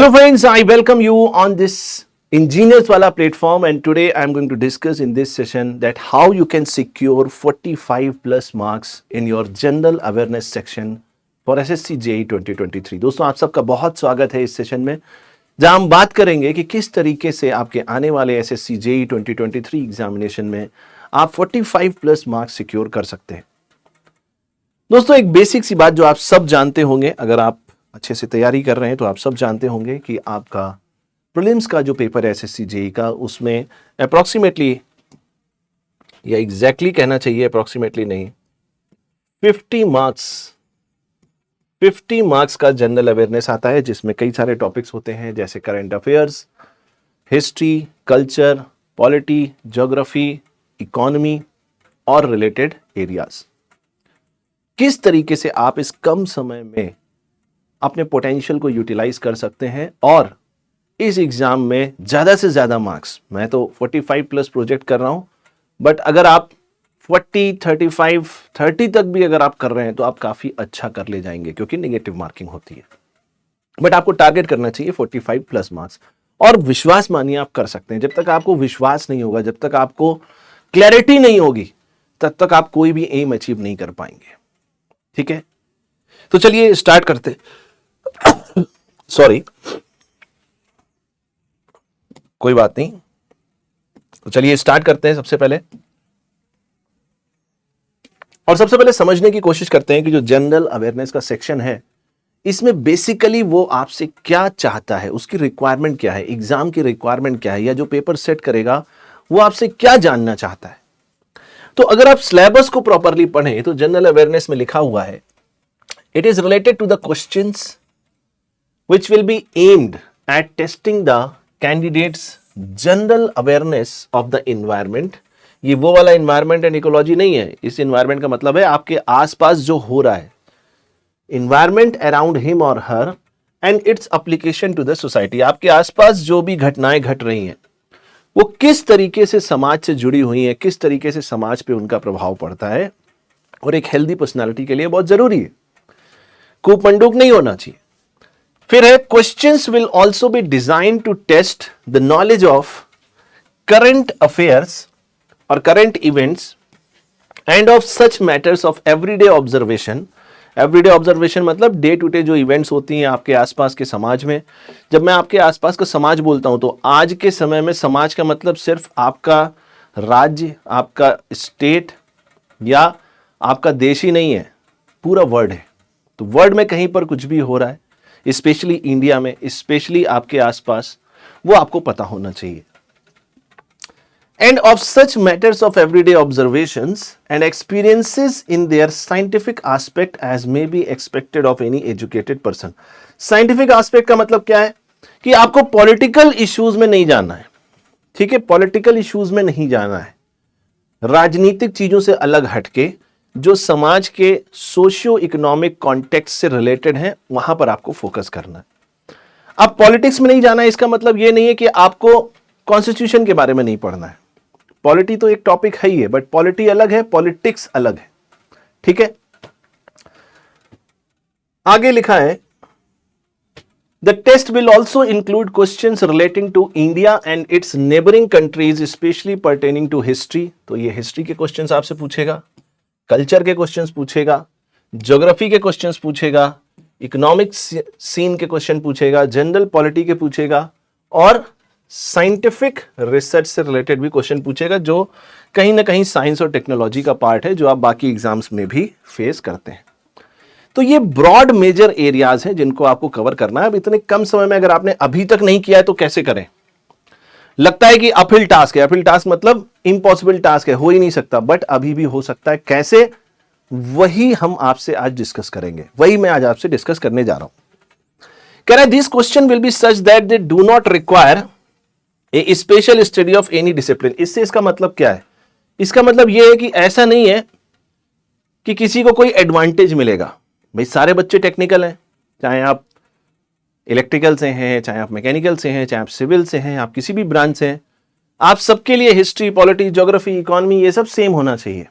Hello friends, I welcome you on this Engineers Wala platform, and today I am going to discuss in this session that how you can secure 45 plus marks in your general awareness section for SSC JEE 2023। दोस्तों आप सबका बहुत स्वागत है इस session में, जहां हम बात करेंगे कि किस तरीके से आपके आने वाले SSC JEE 2023 एग्जामिनेशन में आप 45 प्लस मार्क्स सिक्योर कर सकते हैं। दोस्तों एक बेसिक सी बात जो आप सब जानते होंगे, अगर आप अच्छे से तैयारी कर रहे हैं तो आप सब जानते होंगे कि आपका प्रीलिम्स का जो पेपर है एसएससी जेईई का, उसमें अप्रोक्सीमेटली या एग्जैक्टली कहना चाहिए, अप्रोक्सीमेटली नहीं, 50 मार्क्स का जनरल अवेयरनेस आता है, जिसमें कई सारे टॉपिक्स होते हैं जैसे current affairs, history, culture, polity, geography, economy और रिलेटेड एरियाज। किस तरीके से आप इस कम समय में अपने पोटेंशियल को यूटिलाइज कर सकते हैं और इस एग्जाम में ज्यादा से ज्यादा मार्क्स, मैं तो 45 प्लस प्रोजेक्ट कर रहा हूं, बट अगर आप 40, 35, 30 तक भी अगर आप कर रहे हैं तो आप काफी अच्छा कर ले जाएंगे, क्योंकि नेगेटिव मार्किंग होती है। बट आपको टारगेट करना चाहिए 45 प्लस मार्क्स, और विश्वास मानिए आप कर सकते हैं। जब तक आपको विश्वास नहीं होगा, जब तक आपको क्लैरिटी नहीं होगी, तब तक आप कोई भी एम अचीव नहीं कर पाएंगे। ठीक है, तो चलिए स्टार्ट करते। सॉरी, कोई बात नहीं, तो चलिए स्टार्ट करते हैं सबसे पहले। और सबसे पहले समझने की कोशिश करते हैं कि जो जनरल अवेयरनेस का सेक्शन है, इसमें बेसिकली वो आपसे क्या चाहता है, उसकी रिक्वायरमेंट क्या है, एग्जाम की रिक्वायरमेंट क्या है, या जो पेपर सेट करेगा वो आपसे क्या जानना चाहता है। तो अगर आप सिलेबस को प्रॉपरली पढ़ें तो जनरल अवेयरनेस में लिखा हुआ है, it is related to the questions which will be aimed at testing the candidates general awareness of the environment। ये वो वाला environment and ecology नहीं है। इस environment का मतलब है आपके आसपास जो हो रहा है, environment around him or her and its application to the society। आपके आसपास जो भी घटनाएं घट रही हैं वो किस तरीके से समाज से जुड़ी हुई हैं, किस तरीके से समाज पे उनका प्रभाव पड़ता है, और एक हेल्दी पर्सनालिटी के लिए बहुत जरूरी है। कूपमंडूक नहीं होना चाहिए। फिर है, questions will also be design to test the knowledge of current affairs और current events and of such matters of everyday observation. Everyday observation मतलब डे टू डे जो इवेंट्स होती हैं आपके आसपास के समाज में। जब मैं आपके आसपास का समाज बोलता हूं तो आज के समय में समाज का मतलब सिर्फ आपका राज्य, आपका स्टेट या आपका देश ही नहीं है, पूरा वर्ल्ड है। तो वर्ल्ड में कहीं पर कुछ भी हो रहा है, स्पेशली इंडिया में, स्पेशली आपके आसपास, वो आपको पता होना चाहिए। And of such matters of everyday observations and experiences in their scientific aspect as may be expected of any educated person. Scientific aspect का मतलब क्या है कि आपको पॉलिटिकल इश्यूज में नहीं जाना है। ठीक है, पॉलिटिकल इश्यूज में नहीं जाना है, राजनीतिक चीजों से अलग हटके जो समाज के सोशियो इकोनॉमिक कॉन्टेक्स्ट से रिलेटेड है, वहां पर आपको फोकस करना है। अब पॉलिटिक्स में नहीं जाना है, इसका मतलब यह नहीं है कि आपको कॉन्स्टिट्यूशन के बारे में नहीं पढ़ना है। पॉलिटी तो एक टॉपिक है ही है, बट पॉलिटी अलग है, पॉलिटिक्स अलग है। ठीक है, आगे लिखा है, the test will also include questions relating to India and its neighbouring countries, specially pertaining to history. तो ये हिस्ट्री के क्वेश्चंस आपसे पूछेगा, कल्चर के क्वेश्चंस पूछेगा, ज्योग्राफी के क्वेश्चंस पूछेगा, इकोनॉमिक सीन के क्वेश्चन पूछेगा, जनरल पॉलिटी के पूछेगा, और साइंटिफिक रिसर्च से रिलेटेड भी क्वेश्चन पूछेगा, जो कहीं ना कहीं साइंस और टेक्नोलॉजी का पार्ट है, जो आप बाकी एग्जाम्स में भी फेस करते हैं। तो ये ब्रॉड मेजर एरियाज हैं जिनको आपको कवर करना है। अब इतने कम समय में अगर आपने अभी तक नहीं किया है तो कैसे करें? लगता है कि अपहिल टास्क है, अपहिल टास्क मतलब इम्पॉसिबल टास्क है, हो ही नहीं सकता, बट अभी भी हो सकता है। कैसे? वही हम आपसे आज डिस्कस करेंगे, वही मैं आज आपसे डिस्कस करने जा रहा हूं। कह रहा है, this question will be such that they do not require a special study of any discipline. इससे इसका मतलब क्या है? इसका मतलब यह है कि ऐसा नहीं है कि किसी को कोई एडवांटेज मिलेगा। भाई सारे बच्चे टेक्निकल हैं, चाहे आप इलेक्ट्रिकल से हैं, चाहे आप मैकेनिकल से हैं, चाहे आप सिविल से हैं, आप किसी भी ब्रांच से हैं, आप सबके लिए हिस्ट्री, पॉलिटी, ज्योग्राफी, इकोनॉमी, ये सब सेम होना चाहिए।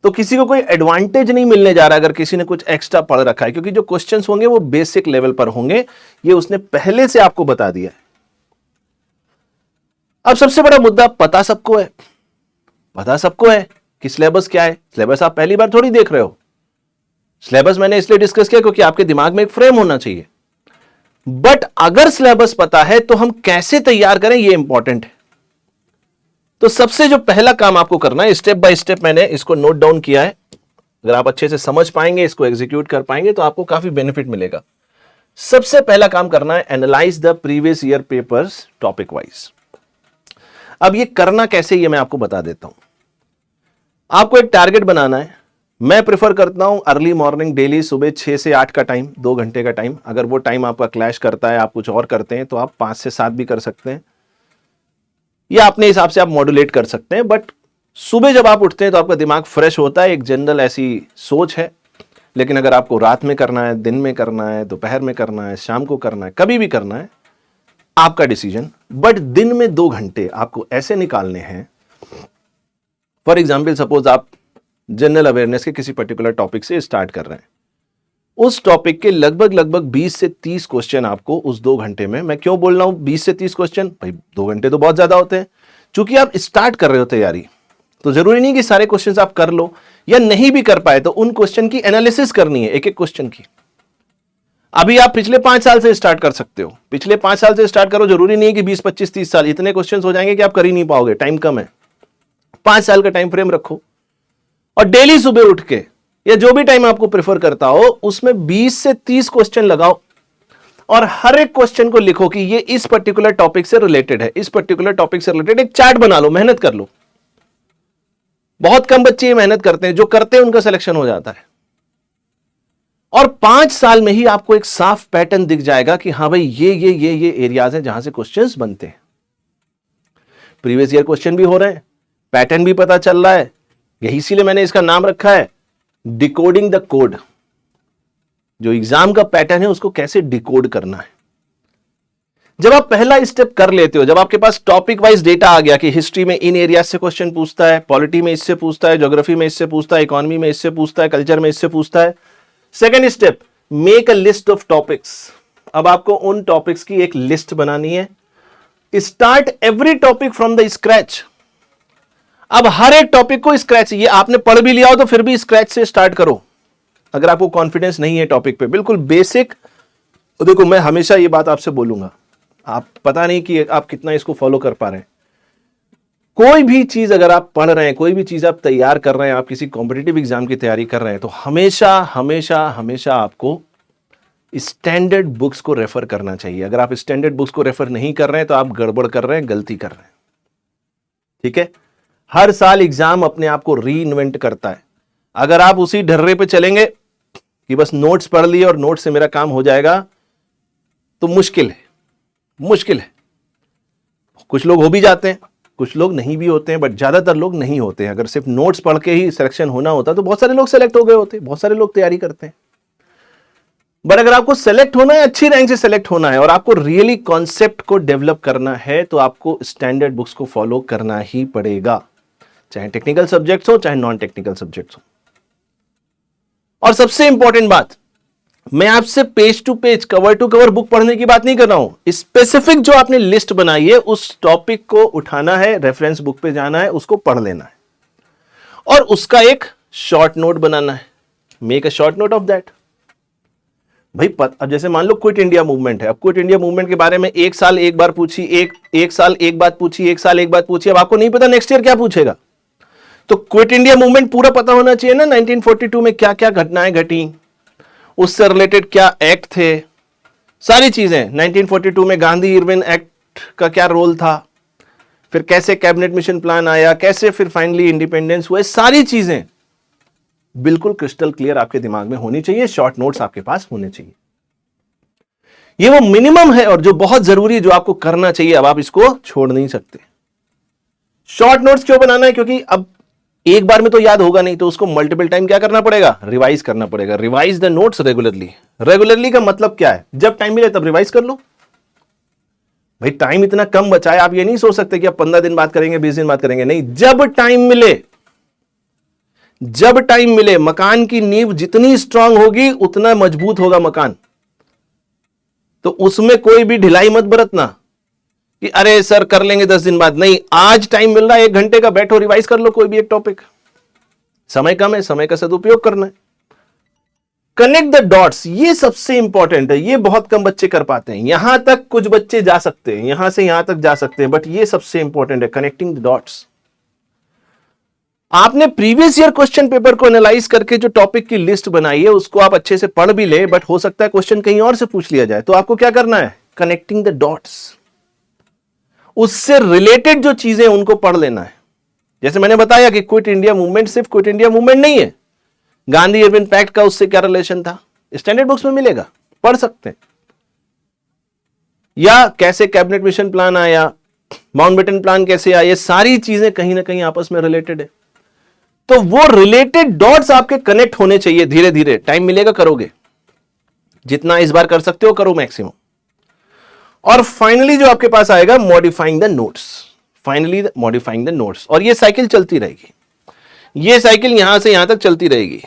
तो किसी को कोई एडवांटेज नहीं मिलने जा रहा अगर किसी ने कुछ एक्स्ट्रा पढ़ रखा है, क्योंकि जो क्वेश्चंस होंगे वो बेसिक लेवल पर होंगे, ये उसने पहले से आपको बता दिया है। अब सबसे बड़ा मुद्दा पता सबको है, पता सबको है कि सिलेबस क्या है। सिलेबस आप पहली बार थोड़ी देख रहे हो। सिलेबस मैंने इसलिए डिस्कस किया क्योंकि आपके दिमाग में एक फ्रेम होना चाहिए। बट अगर सिलेबस पता है तो हम कैसे तैयार करें, ये इंपॉर्टेंट है। तो सबसे जो पहला काम आपको करना है, स्टेप बाय स्टेप मैंने इसको नोट डाउन किया है। अगर आप अच्छे से समझ पाएंगे, इसको एग्जीक्यूट कर पाएंगे, तो आपको काफी बेनिफिट मिलेगा। सबसे पहला काम करना है, analyse the previous year papers topic wise. अब ये करना कैसे, ये मैं आपको बता देता हूं। आपको एक टारगेट बनाना है। मैं प्रेफर करता हूं अर्ली मॉर्निंग, डेली सुबह 6 से 8 का टाइम, 2 घंटे का टाइम। अगर वो टाइम आपका क्लैश करता है, आप कुछ और करते हैं, तो आप 5 से 7 भी कर सकते हैं, या अपने हिसाब से आप मॉड्यूलेट कर सकते हैं। बट सुबह जब आप उठते हैं तो आपका दिमाग फ्रेश होता है, एक जनरल ऐसी सोच है। लेकिन अगर आपको रात में करना है, दिन में करना है, दोपहर में करना है, शाम को करना है, कभी भी करना है, आपका डिसीजन। बट दिन में 2 घंटे आपको ऐसे निकालने हैं। फॉर एग्जाम्पल, सपोज आप जनरल अवेयरनेस के किसी पर्टिकुलर टॉपिक से स्टार्ट कर रहे हैं। उस टॉपिक के लगभग 20 से 30 क्वेश्चन आपको उस 2 घंटे में, मैं क्यों बोल रहा हूं 20 से 30 क्वेश्चन, भाई 2 घंटे तो बहुत ज्यादा होते हैं। चूंकि आप स्टार्ट कर रहे हो तैयारी, तो जरूरी नहीं कि सारे क्वेश्चंस आप कर लो, या नहीं भी कर पाए तो उन क्वेश्चन की एनालिसिस करनी है, एक एक क्वेश्चन की। अभी आप पिछले 5 साल से स्टार्ट कर सकते हो, पिछले 5 साल से स्टार्ट करो। जरूरी नहीं है कि 20, 25, 30 साल, इतने क्वेश्चन हो जाएंगे कि आप कर ही नहीं पाओगे, टाइम कम है। 5 साल का टाइम फ्रेम रखो, और डेली सुबह उठ के, या जो भी टाइम आपको प्रेफर करता हो, उसमें 20 से 30 क्वेश्चन लगाओ, और हर एक क्वेश्चन को लिखो कि ये इस पर्टिकुलर टॉपिक से रिलेटेड है, इस पर्टिकुलर टॉपिक से रिलेटेड। एक चार्ट बना लो, मेहनत कर लो। बहुत कम बच्चे ये मेहनत करते हैं, जो करते हैं उनका सिलेक्शन हो जाता है। और 5 साल में ही आपको एक साफ पैटर्न दिख जाएगा कि हाँ भाई, ये एरियाज हैं जहां से क्वेश्चंस बनते हैं। प्रीवियस ईयर क्वेश्चन भी हो रहे हैं, पैटर्न भी पता चल रहा है। यही इसीलिए मैंने इसका नाम रखा है डिकोडिंग द कोड। जो एग्जाम का पैटर्न है उसको कैसे डिकोड करना है। जब आप पहला स्टेप कर लेते हो, जब आपके पास टॉपिक वाइज डेटा आ गया कि हिस्ट्री में इन एरिया से क्वेश्चन पूछता है, पॉलिटी में इससे पूछता है, ज्योग्राफी में इससे पूछता है, इकोनॉमी में इससे पूछता है, कल्चर में इससे पूछता है। Second step, make a list of topics. अब आपको उन टॉपिक्स की एक लिस्ट बनानी है। Start every topic from the scratch. अब हर एक टॉपिक को स्क्रैच, ये आपने पढ़ भी लिया हो तो फिर भी स्क्रैच से स्टार्ट करो। अगर आपको कॉन्फिडेंस नहीं है टॉपिक पे, बिल्कुल बेसिक। देखो, मैं हमेशा ये बात आपसे बोलूंगा, आप पता नहीं कि आप कितना इसको फॉलो कर पा रहे हैं। कोई भी चीज अगर आप पढ़ रहे हैं, कोई भी चीज आप तैयार कर रहे हैं, आप किसी कॉम्पिटिटिव एग्जाम की तैयारी कर रहे हैं, तो हमेशा हमेशा हमेशा आपको स्टैंडर्ड बुक्स को रेफर करना चाहिए। अगर आप स्टैंडर्ड बुक्स को रेफर नहीं कर रहे हैं तो आप गड़बड़ कर रहे हैं, गलती कर रहे हैं। ठीक है, हर साल एग्जाम अपने आप को री इन्वेंट करता है। अगर आप उसी ढर्रे पे चलेंगे कि बस नोट्स पढ़ लिए और नोट्स से मेरा काम हो जाएगा, तो मुश्किल है, मुश्किल है। कुछ लोग हो भी जाते हैं, कुछ लोग नहीं भी होते हैं, बट ज्यादातर लोग नहीं होते हैं। अगर सिर्फ नोट्स पढ़ के ही सिलेक्शन होना होता तो बहुत सारे लोग सेलेक्ट हो गए होते, बहुत सारे लोग तैयारी करते हैं। बट अगर आपको सेलेक्ट होना है, अच्छी रैंक से सेलेक्ट होना है, और आपको रियली कॉन्सेप्ट को डेवलप करना है, तो आपको स्टैंडर्ड बुक्स को फॉलो करना ही पड़ेगा, चाहे टेक्निकल सब्जेक्ट्स हो चाहे नॉन टेक्निकल सब्जेक्ट्स हो। और सबसे इंपॉर्टेंट बात, मैं आपसे page to page, cover to cover book पढ़ने की बात नहीं कर रहा हूं। स्पेसिफिक जो आपने लिस्ट बनाई है, उस टॉपिक को उठाना है, रेफरेंस बुक पे जाना है, उसको पढ़ लेना है, और उसका एक शॉर्ट नोट बनाना है। Make a short note of that. भाई अब जैसे मान लो क्विट इंडिया मूवमेंट है। अब क्विट इंडिया मूवमेंट के बारे में एक साल एक बार पूछी, एक साल एक बात पूछी, एक साल एक बात पूछी। अब आपको नहीं पता नेक्स्ट ईयर क्या पूछेगा, तो क्विट इंडिया मूवमेंट पूरा पता होना चाहिए ना। 1942 में क्या क्या घटनाएं घटी, उससे रिलेटेड क्या एक्ट थे, सारी चीजें। 1942 में गांधी इरविन एक्ट का क्या रोल था, फिर कैसे कैबिनेट मिशन प्लान आया, कैसे फिर फाइनली इंडिपेंडेंस हुए, सारी चीजें बिल्कुल क्रिस्टल क्लियर आपके दिमाग में होनी चाहिए। शॉर्ट नोट्स आपके पास होने चाहिए। ये वो मिनिमम है और जो बहुत जरूरी है, जो आपको करना चाहिए। अब आप इसको छोड़ नहीं सकते। शॉर्ट नोट्स क्यों बनाना है? क्योंकि अब एक बार में तो याद होगा नहीं, तो उसको मल्टीपल टाइम क्या करना पड़ेगा, रिवाइज करना पड़ेगा। Revise the notes regularly. Regularly का मतलब क्या है? जब टाइम मिले तब रिवाइज कर लो। भाई टाइम इतना कम बचा है, आप ये नहीं सोच सकते कि आप 15 दिन बात करेंगे, 20 दिन बात करेंगे। नहीं, जब टाइम मिले, जब टाइम मिले, मकान की नींव जितनी स्ट्रांग होगी उतना मजबूत होगा मकान। तो उसमें कोई भी ढिलाई मत बरतना कि अरे सर कर लेंगे 10 दिन बाद। नहीं, आज टाइम मिल रहा है 1 घंटे का, बैठो रिवाइज कर लो कोई भी एक टॉपिक। समय कम है, समय का सदुपयोग करना है। कनेक्ट द डॉट्स, ये सबसे इंपॉर्टेंट है, ये बहुत कम बच्चे कर पाते हैं। यहां तक कुछ बच्चे जा सकते हैं, यहां से यहां तक जा सकते हैं, बट ये सबसे इंपॉर्टेंट है, कनेक्टिंग द डॉट्स। आपने प्रीवियस ईयर क्वेश्चन पेपर को एनालाइज करके जो टॉपिक की लिस्ट बनाई है उसको आप अच्छे से पढ़ भी ले, बट हो सकता है क्वेश्चन कहीं और से पूछ लिया जाए। तो आपको क्या करना है, कनेक्टिंग द डॉट्स, उससे रिलेटेड जो चीजें उनको पढ़ लेना है। जैसे मैंने बताया कि क्विट इंडिया मूवमेंट सिर्फ क्विट इंडिया मूवमेंट नहीं है, गांधी इरविन पैक्ट का उससे क्या रिलेशन था, स्टैंडर्ड बुक्स में मिलेगा, पढ़ सकते हैं। या कैसे कैबिनेट मिशन प्लान आया, माउंटबेटन प्लान कैसे आया, ये सारी चीजें कहीं ना कहीं आपस में रिलेटेड है। तो वो रिलेटेड डॉट्स आपके कनेक्ट होने चाहिए। धीरे धीरे टाइम मिलेगा करोगे, जितना इस बार कर सकते हो करो मैक्सिमम। और फाइनली जो आपके पास आएगा, modifying the notes, finally modifying the notes. और ये साइकिल चलती रहेगी, ये साइकिल यहां से यहां तक चलती रहेगी।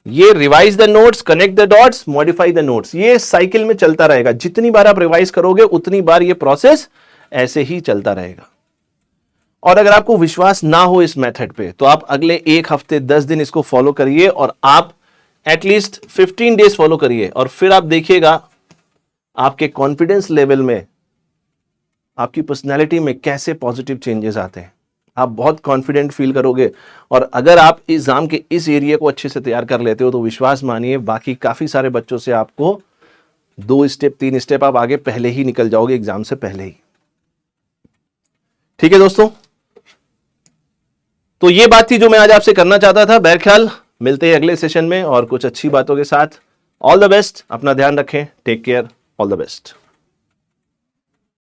ये revise the notes, connect the dots, modify the notes, ये साइकिल में चलता रहेगा। जितनी बार आप रिवाइज करोगे उतनी बार ये प्रोसेस ऐसे ही चलता रहेगा। और अगर आपको विश्वास ना हो इस मेथड पे, तो आप अगले 1 हफ्ते 10 दिन इसको फॉलो करिए, और आप एटलीस्ट 15 डेज फॉलो करिए, और फिर आप देखिएगा आपके कॉन्फिडेंस लेवल में, आपकी पर्सनैलिटी में कैसे पॉजिटिव चेंजेस आते हैं। आप बहुत कॉन्फिडेंट फील करोगे। और अगर आप एग्जाम के इस एरिया को अच्छे से तैयार कर लेते हो तो विश्वास मानिए बाकी काफी सारे बच्चों से आपको 2 स्टेप 3 स्टेप आप आगे पहले ही निकल जाओगे, एग्जाम से पहले ही। ठीक है दोस्तों, तो ये बात थी जो मैं आज आपसे करना चाहता था। बहरख्याल मिलते हैं अगले सेशन में और कुछ अच्छी बातों के साथ। ऑल द बेस्ट, अपना ध्यान रखें, take care, all the best.